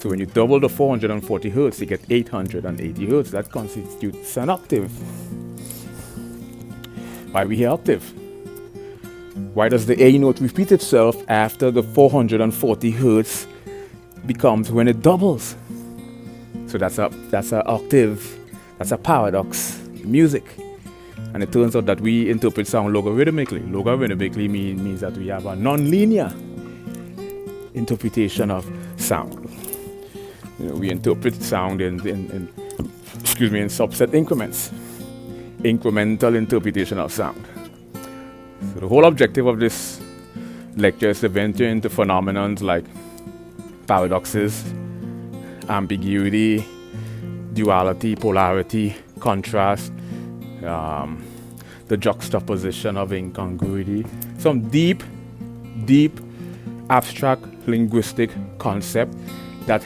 So when you double the 440 hertz, you get 880 hertz. That constitutes an octave. Why we hear octave? Why does the A note repeat itself after the 440 hertz becomes when it doubles? So that's a octave, that's a paradox in music. And it turns out that we interpret sound logarithmically. Logarithmically means that we have a non-linear interpretation of sound. We interpret sound in subset increments. Incremental interpretation of sound. So the whole objective of this lecture is to venture into phenomenons like paradoxes, ambiguity, duality, polarity, contrast, the juxtaposition of incongruity, some deep abstract linguistic concept that